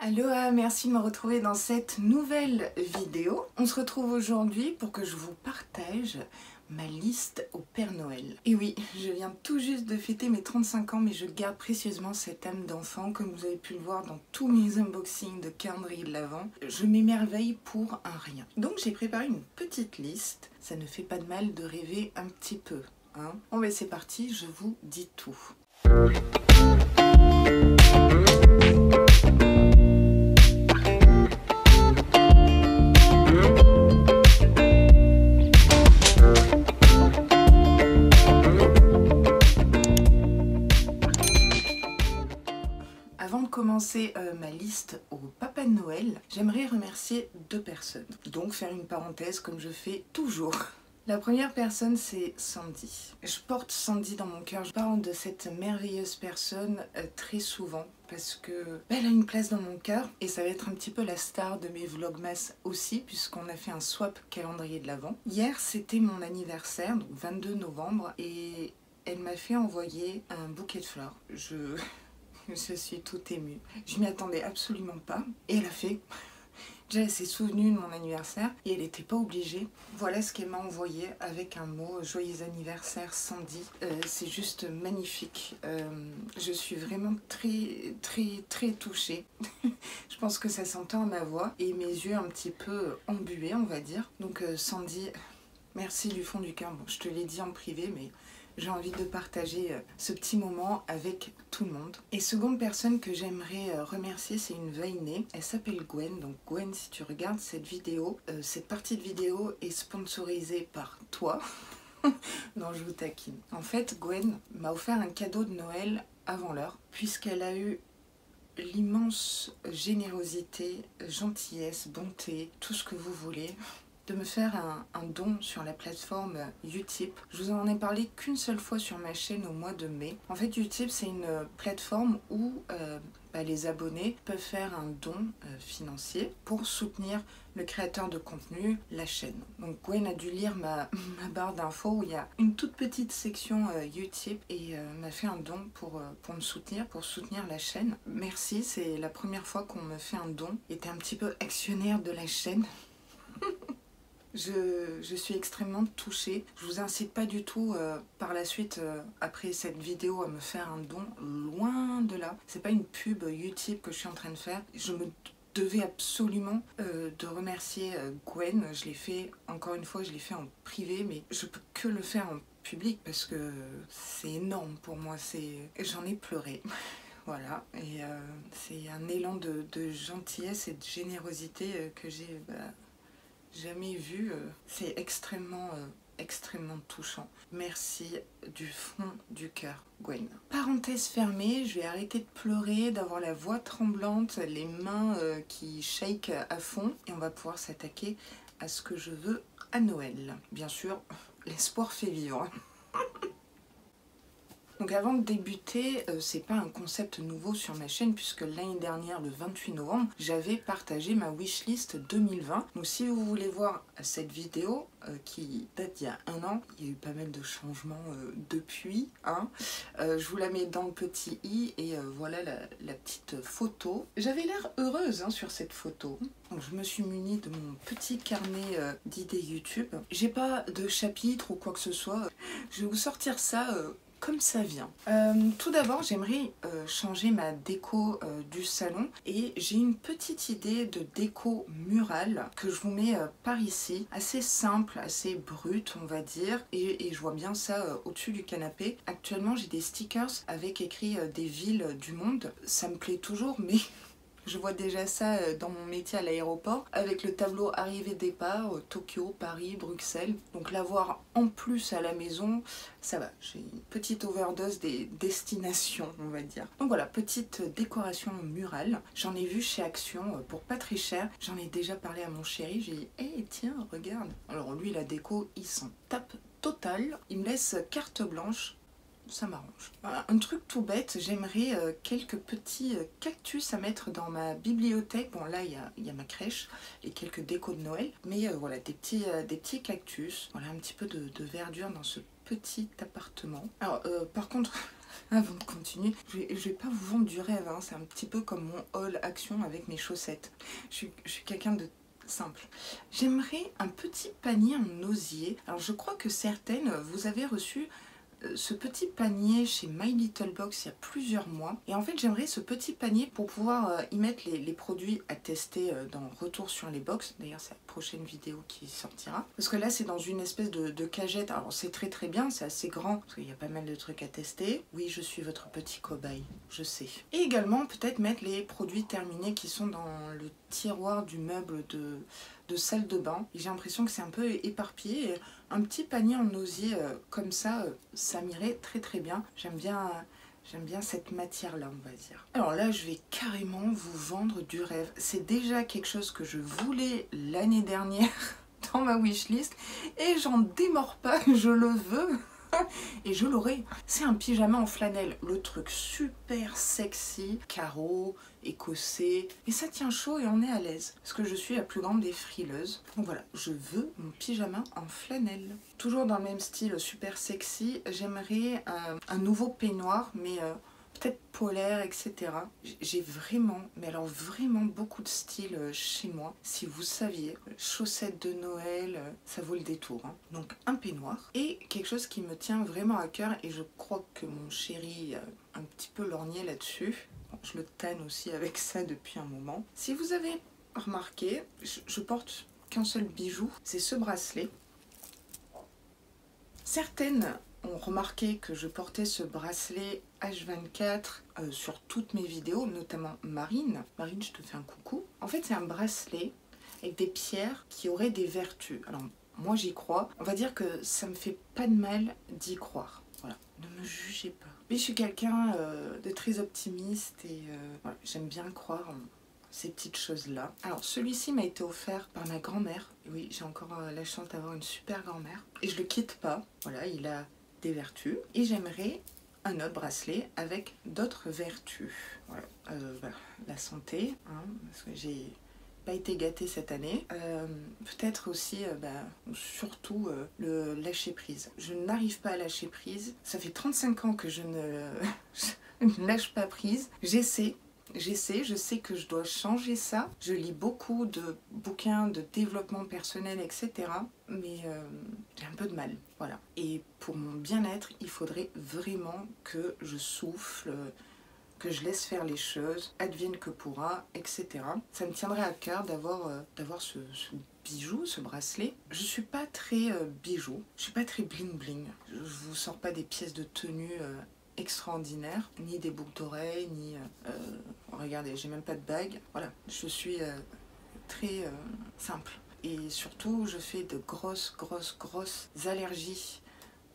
Aloha, merci de me retrouver dans cette nouvelle vidéo. On se retrouve aujourd'hui pour que je vous partage ma liste au Père Noël. Et oui, je viens tout juste de fêter mes 35 ans, mais je garde précieusement cette âme d'enfant, comme vous avez pu le voir dans tous mes unboxings de calendrier de l'Avent. Je m'émerveille pour un rien. Donc j'ai préparé une petite liste. Ça ne fait pas de mal de rêver un petit peu, hein. Bon ben c'est parti, je vous dis tout. Avant de commencer ma liste au Papa Noël, j'aimerais remercier deux personnes. Donc faire une parenthèse comme je fais toujours. La première personne, c'est Sandy. Je porte Sandy dans mon cœur. Je parle de cette merveilleuse personne très souvent parce que elle a une place dans mon cœur et ça va être un petit peu la star de mes vlogmas aussi puisqu'on a fait un swap calendrier de l'Avent. Hier, c'était mon anniversaire, donc 22 novembre, et elle m'a fait envoyer un bouquet de fleurs. Je suis tout émue. Je m'y attendais absolument pas. Et elle a fait. Déjà, elle s'est souvenue de mon anniversaire et elle n'était pas obligée. Voilà ce qu'elle m'a envoyé avec un mot. Joyeux anniversaire Sandy. C'est juste magnifique. Je suis vraiment très touchée. Je pense que ça s'entend à ma voix et mes yeux un petit peu embués, on va dire. Donc Sandy, merci du fond du cœur. Bon, je te l'ai dit en privé, mais j'ai envie de partager ce petit moment avec tout le monde. Et seconde personne que j'aimerais remercier, c'est une Vainée. Elle s'appelle Gwen. Donc Gwen, si tu regardes cette vidéo, cette partie de vidéo est sponsorisée par toi. Non, je vous taquine. En fait, Gwen m'a offert un cadeau de Noël avant l'heure, puisqu'elle a eu l'immense générosité, gentillesse, bonté, tout ce que vous voulez, de me faire un don sur la plateforme Utip. Je vous en ai parlé qu'une seule fois sur ma chaîne au mois de mai. En fait, Utip, c'est une plateforme où les abonnés peuvent faire un don financier pour soutenir le créateur de contenu, la chaîne. Donc Gwen a dû lire ma barre d'infos où il y a une toute petite section Utip et m'a fait un don pour me soutenir, pour soutenir la chaîne. Merci, c'est la première fois qu'on me fait un don. J'étais un petit peu actionnaire de la chaîne. Je suis extrêmement touchée. Je vous incite pas du tout par la suite, après cette vidéo, à me faire un don. Loin de là. C'est pas une pub Utip que je suis en train de faire. Je me devais absolument de remercier Gwen. Je l'ai fait, encore une fois, je l'ai fait en privé, mais je peux que le faire en public parce que c'est énorme pour moi. J'en ai pleuré. Voilà, et c'est un élan de gentillesse et de générosité que j'ai jamais vu. C'est extrêmement touchant. Merci du fond du cœur, Gwen. Parenthèse fermée, je vais arrêter de pleurer, d'avoir la voix tremblante, les mains qui shake à fond, et on va pouvoir s'attaquer à ce que je veux à Noël. Bien sûr, l'espoir fait vivre. Donc avant de débuter, c'est pas un concept nouveau sur ma chaîne puisque l'année dernière, le 28 novembre, j'avais partagé ma wishlist 2020. Donc si vous voulez voir cette vidéo qui date d'il y a un an, il y a eu pas mal de changements depuis, hein. Je vous la mets dans le petit i et voilà la petite photo. J'avais l'air heureuse hein, sur cette photo. Donc je me suis munie de mon petit carnet d'idées YouTube. J'ai pas de chapitre ou quoi que ce soit. Je vais vous sortir ça comme ça vient. Tout d'abord, j'aimerais changer ma déco du salon et j'ai une petite idée de déco murale que je vous mets par ici, assez simple, assez brute on va dire, et je vois bien ça au-dessus du canapé. Actuellement, j'ai des stickers avec écrit des villes du monde. Ça me plaît toujours, mais je vois déjà ça dans mon métier à l'aéroport, avec le tableau arrivée-départ, Tokyo, Paris, Bruxelles. Donc l'avoir en plus à la maison, ça va. J'ai une petite overdose des destinations, on va dire. Donc voilà, petite décoration murale. J'en ai vu chez Action pour pas très cher. J'en ai déjà parlé à mon chéri, j'ai dit « Hey, tiens, regarde !» Alors lui, la déco, il s'en tape total. Il me laisse carte blanche. Ça m'arrange. Un truc tout bête, j'aimerais quelques petits cactus à mettre dans ma bibliothèque. Bon là il y a ma crèche et quelques décos de Noël, mais voilà des petits cactus. Voilà un petit peu de verdure dans ce petit appartement. Alors par contre avant de continuer, je vais pas vous vendre du rêve, hein. C'est un petit peu comme mon haul action avec mes chaussettes. Je suis quelqu'un de simple. J'aimerais un petit panier en osier. Alors je crois que certaines, vous avez reçu ce petit panier chez My Little Box il y a plusieurs mois. Et en fait, j'aimerais ce petit panier pour pouvoir y mettre les produits à tester dans Retour sur les box. D'ailleurs, c'est la prochaine vidéo qui sortira. Parce que là, c'est dans une espèce de cagette. Alors, c'est très bien, c'est assez grand, parce qu'il y a pas mal de trucs à tester. Oui, je suis votre petit cobaye, je sais. Et également, peut-être mettre les produits terminés qui sont dans le tiroir du meuble de salle de bain. Et j'ai l'impression que c'est un peu éparpillé. Et un petit panier en osier comme ça, ça m'irait très bien. J'aime bien cette matière-là, on va dire. Alors là, je vais carrément vous vendre du rêve. C'est déjà quelque chose que je voulais l'année dernière dans ma wishlist. Et j'en démords pas, je le veux. Et je l'aurai. C'est un pyjama en flanelle. Le truc super sexy, carreau, écossais. Et ça tient chaud et on est à l'aise. Parce que je suis la plus grande des frileuses. Donc voilà, je veux mon pyjama en flanelle. Toujours dans le même style super sexy, j'aimerais un nouveau peignoir, mais peut-être polaire, etc. J'ai vraiment, mais alors vraiment beaucoup de styles chez moi. Si vous saviez, chaussettes de Noël, ça vaut le détour, hein. Donc un peignoir et quelque chose qui me tient vraiment à cœur et je crois que mon chéri a un petit peu lorgné là-dessus. Bon, je le tanne aussi avec ça depuis un moment. Si vous avez remarqué, je porte qu'un seul bijou, c'est ce bracelet. Certaines ont remarqué que je portais ce bracelet H24 sur toutes mes vidéos, notamment Marine. Marine, je te fais un coucou. En fait, c'est un bracelet avec des pierres qui auraient des vertus. Alors, moi, j'y crois. On va dire que ça me fait pas de mal d'y croire. Voilà, ne me jugez pas. Mais je suis quelqu'un de très optimiste et voilà, j'aime bien croire en ces petites choses-là. Alors, celui-ci m'a été offert par ma grand-mère. Oui, j'ai encore la chance d'avoir une super grand-mère. Et je le quitte pas. Voilà, il a des vertus. Et j'aimerais un autre bracelet avec d'autres vertus. Voilà, la santé, hein, parce que j'ai pas été gâtée cette année. Peut-être aussi, surtout, le lâcher-prise. Je n'arrive pas à lâcher prise. Ça fait 35 ans que je ne lâche pas prise. J'essaie, je sais que je dois changer ça. Je lis beaucoup de bouquins de développement personnel, etc. Mais j'ai un peu de mal, voilà. Et pour mon bien-être, il faudrait vraiment que je souffle, que je laisse faire les choses, advienne que pourra, etc. Ça me tiendrait à cœur d'avoir ce bijou, ce bracelet. Je suis pas très bijou, je suis pas très bling bling. Je vous sors pas des pièces de tenue extraordinaires, ni des boucles d'oreilles, ni... regardez, j'ai même pas de bague. Voilà, je suis très simple. Et surtout, je fais de grosses allergies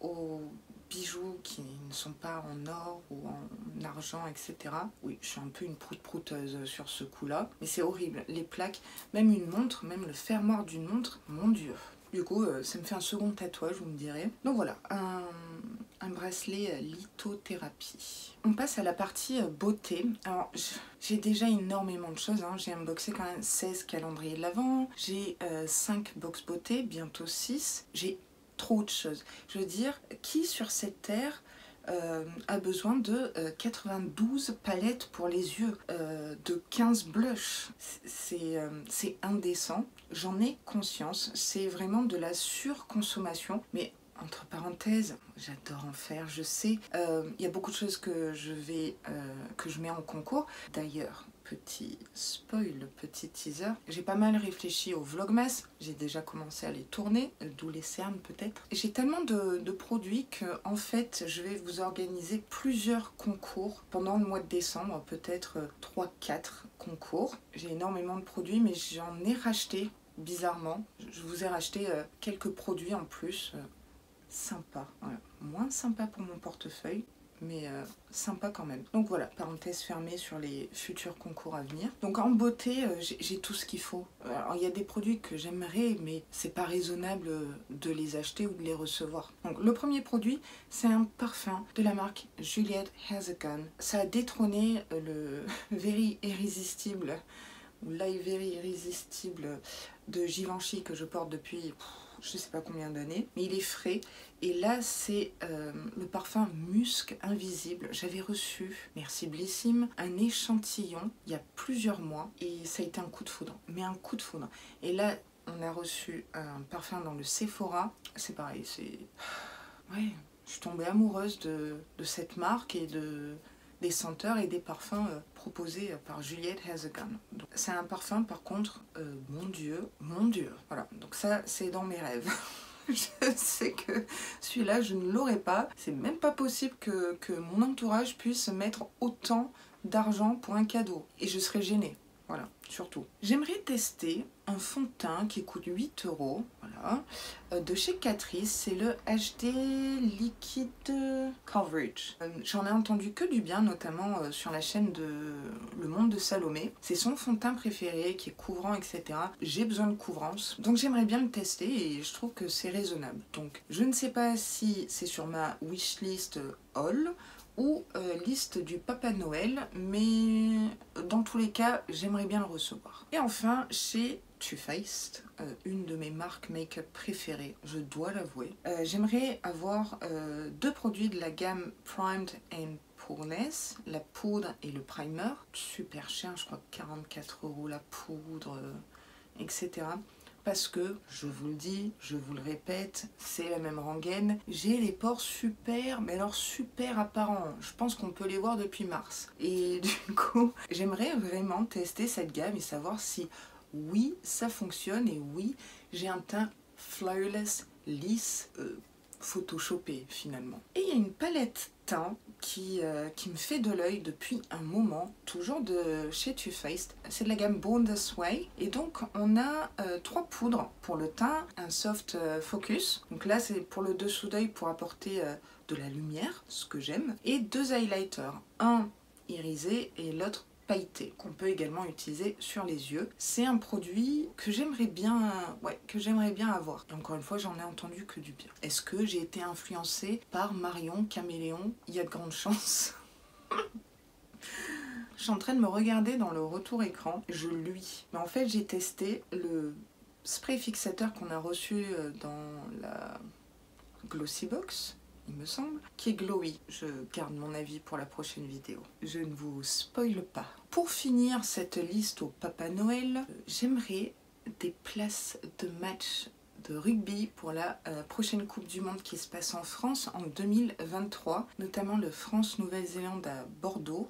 aux bijoux qui ne sont pas en or ou en argent, etc. Oui, je suis un peu une proute-prouteuse sur ce coup-là. Mais c'est horrible. Les plaques, même une montre, même le fermoir d'une montre, mon Dieu. Du coup, ça me fait un second tatouage, vous me direz. Donc voilà, un bracelet lithothérapie. On passe à la partie beauté. Alors, j'ai déjà énormément de choses, hein. J'ai unboxé quand même 16 calendriers de l'Avent. J'ai 5 box beauté, bientôt 6. J'ai trop de choses. Je veux dire, qui sur cette terre a besoin de 92 palettes pour les yeux, de 15 blushs? C'est indécent. J'en ai conscience. C'est vraiment de la surconsommation. Mais entre parenthèses, j'adore en faire, je sais. Il y a beaucoup de choses que je mets en concours. D'ailleurs, petit spoil, petit teaser, j'ai pas mal réfléchi au Vlogmas. J'ai déjà commencé à les tourner, d'où les cernes peut-être. J'ai tellement de produits que en fait, je vais vous organiser plusieurs concours pendant le mois de décembre, peut-être 3-4 concours. J'ai énormément de produits, mais j'en ai racheté, bizarrement. Je vous ai racheté quelques produits en plus. Sympa, voilà. Moins sympa pour mon portefeuille, mais sympa quand même. Donc voilà, parenthèse fermée sur les futurs concours à venir. Donc en beauté, j'ai tout ce qu'il faut. Alors il y a des produits que j'aimerais, mais c'est pas raisonnable de les acheter ou de les recevoir. Donc le premier produit, c'est un parfum de la marque Juliette Has a Gun. Ça a détrôné le Very Irrésistible, ou Live Very Irrésistible de Givenchy que je porte depuis je sais pas combien d'années, mais il est frais. Et là, c'est le parfum Musc Invisible. J'avais reçu, merci Blissim, un échantillon il y a plusieurs mois et ça a été un coup de foudre, mais un coup de foudre. Et là, on a reçu un parfum dans le Sephora. C'est pareil, c'est... Ouais, je suis tombée amoureuse de cette marque et des senteurs et des parfums proposés par Juliette Hazegan. C'est un parfum par contre, mon Dieu, voilà. Donc ça, c'est dans mes rêves. Je sais que celui-là, je ne l'aurai pas. C'est même pas possible que mon entourage puisse mettre autant d'argent pour un cadeau. Et je serais gênée. Voilà, surtout. J'aimerais tester un fond de teint qui coûte 8 €, voilà, de chez Catrice. C'est le HD Liquid Coverage. J'en ai entendu que du bien, notamment sur la chaîne de Le Monde de Salomé. C'est son fond de teint préféré, qui est couvrant, etc. J'ai besoin de couvrance, donc j'aimerais bien le tester et je trouve que c'est raisonnable. Donc je ne sais pas si c'est sur ma wishlist haul ou liste du Papa Noël, mais dans tous les cas, j'aimerais bien le recevoir. Et enfin, chez Too Faced, une de mes marques make-up préférées, je dois l'avouer, j'aimerais avoir 2 produits de la gamme Primed and Poreless, la poudre et le primer. Super cher, je crois 44 € la poudre, etc. Parce que, je vous le dis, je vous le répète, c'est la même rengaine. J'ai les pores super, mais alors super apparents. Je pense qu'on peut les voir depuis mars. Et du coup, j'aimerais vraiment tester cette gamme et savoir si, oui, ça fonctionne et oui, j'ai un teint flawless, lisse, photoshopé finalement. Et il y a une palette teint qui me fait de l'œil depuis un moment, toujours de chez Too Faced. C'est de la gamme Born This Way. Et donc on a 3 poudres pour le teint, un soft focus. Donc là c'est pour le dessous d'œil pour apporter de la lumière, ce que j'aime. Et 2 highlighters, un irisé et l'autre pailleté, qu'on peut également utiliser sur les yeux. C'est un produit que j'aimerais bien, avoir. Et encore une fois, j'en ai entendu que du bien. Est-ce que j'ai été influencée par Marion Caméléon? Il y a de grandes chances. Je suis en train de me regarder dans le retour écran, je luis. Mais en fait, j'ai testé le spray fixateur qu'on a reçu dans la Glossy Box, il me semble, qui est glowy. Je garde mon avis pour la prochaine vidéo. Je ne vous spoile pas. Pour finir cette liste au Papa Noël, j'aimerais des places de match de rugby pour la prochaine Coupe du Monde qui se passe en France en 2023, notamment le France-Nouvelle-Zélande à Bordeaux.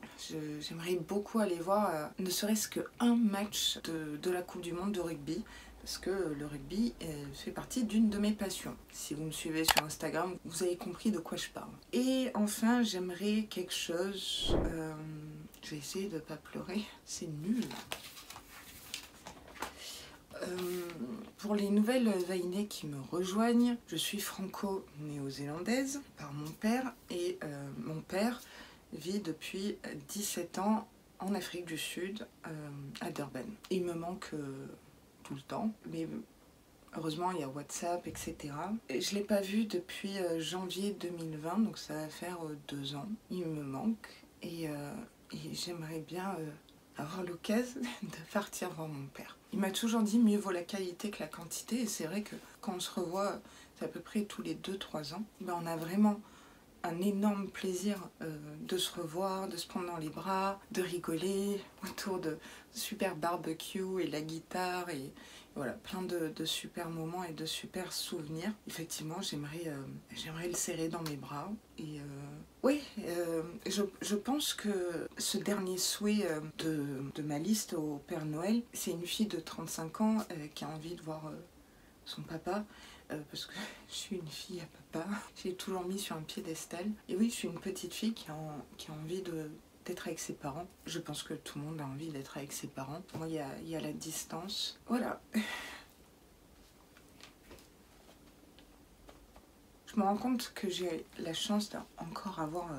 J'aimerais beaucoup aller voir ne serait-ce qu'un match de la Coupe du Monde de rugby, parce que le rugby fait partie d'une de mes passions. Si vous me suivez sur Instagram, vous avez compris de quoi je parle. Et enfin, j'aimerais quelque chose... je vais essayer de ne pas pleurer, c'est nul. Pour les nouvelles Vainées qui me rejoignent, je suis franco-néo-zélandaise par mon père et mon père vit depuis 17 ans en Afrique du Sud, à Durban. Il me manque tout le temps, mais heureusement il y a WhatsApp, etc. Et je ne l'ai pas vu depuis janvier 2020, donc ça va faire 2 ans. Il me manque et j'aimerais bien avoir l'occasion de partir voir mon père. Il m'a toujours dit mieux vaut la qualité que la quantité, et c'est vrai que quand on se revoit, c'est à peu près tous les 2-3 ans, ben on a vraiment un énorme plaisir de se revoir, de se prendre dans les bras, de rigoler autour de super barbecue et la guitare et voilà, plein de super moments et de super souvenirs. Effectivement, j'aimerais le serrer dans mes bras. Et oui, je pense que ce dernier souhait de ma liste au Père Noël, c'est une fille de 35 ans qui a envie de voir son papa. Parce que je suis une fille à papa, j'ai toujours mis sur un piédestal. Et oui, je suis une petite fille qui a envie d'être avec ses parents. Je pense que tout le monde a envie d'être avec ses parents. Moi, il y a la distance. Voilà. Je me rends compte que j'ai la chance d'encore avoir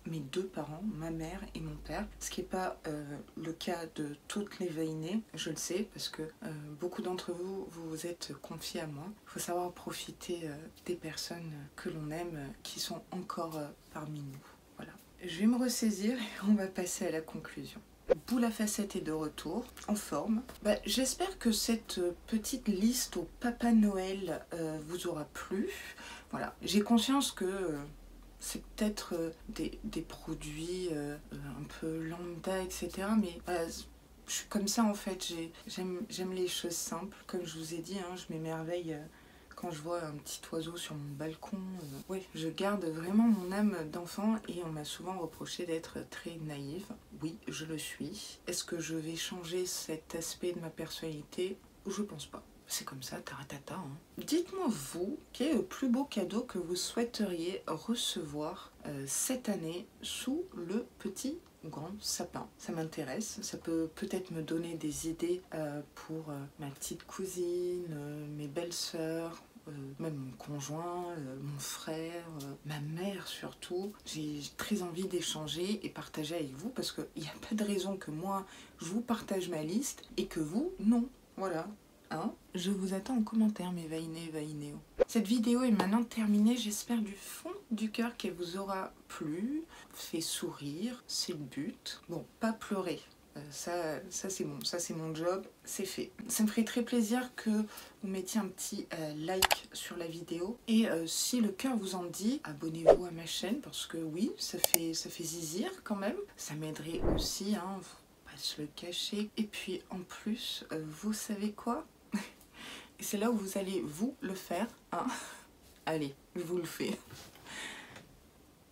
mes 2 parents, ma mère et mon père, ce qui n'est pas le cas de toutes les Vainées, je le sais, parce que beaucoup d'entre vous vous êtes confiés à moi. Il faut savoir profiter des personnes que l'on aime, qui sont encore parmi nous. Voilà. Je vais me ressaisir et on va passer à la conclusion. Boule à facettes est de retour, en forme. J'espère que cette petite liste au Papa Noël vous aura plu. Voilà, j'ai conscience que c'est peut-être des produits un peu lambda, etc. Mais je suis comme ça en fait, j'aime les choses simples. Comme je vous ai dit, hein, je m'émerveille quand je vois un petit oiseau sur mon balcon. Ouais, je garde vraiment mon âme d'enfant et on m'a souvent reproché d'être très naïve. Oui, je le suis. Est-ce que je vais changer cet aspect de ma personnalité? Je pense pas. C'est comme ça, taratata. Hein. Dites-moi vous, quel est le plus beau cadeau que vous souhaiteriez recevoir cette année sous le petit grand sapin? Ça m'intéresse, ça peut peut-être me donner des idées pour ma petite cousine, mes belles-sœurs, même mon conjoint, mon frère, ma mère surtout. J'ai très envie d'échanger et partager avec vous parce qu'il n'y a pas de raison que moi je vous partage ma liste et que vous, non. Voilà. Hein, je vous attends en commentaire mes vainés et vainéos. Cette vidéo est maintenant terminée, j'espère du fond du cœur qu'elle vous aura plu, fait sourire, c'est le but. Bon, pas pleurer, ça c'est bon, ça c'est mon job, c'est fait. Ça me ferait très plaisir que vous mettiez un petit like sur la vidéo. Et si le cœur vous en dit, abonnez-vous à ma chaîne parce que oui, ça fait zizir quand même. Ça m'aiderait aussi, hein, faut pas se le cacher. Et puis en plus, vous savez quoi? Et c'est là où vous allez vous le faire, hein. Allez, je vous le fais.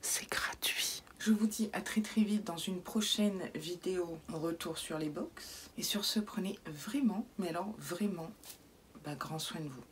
C'est gratuit. Je vous dis à très très vite dans une prochaine vidéo retour sur les box. Et sur ce, prenez vraiment, mais alors vraiment, grand soin de vous.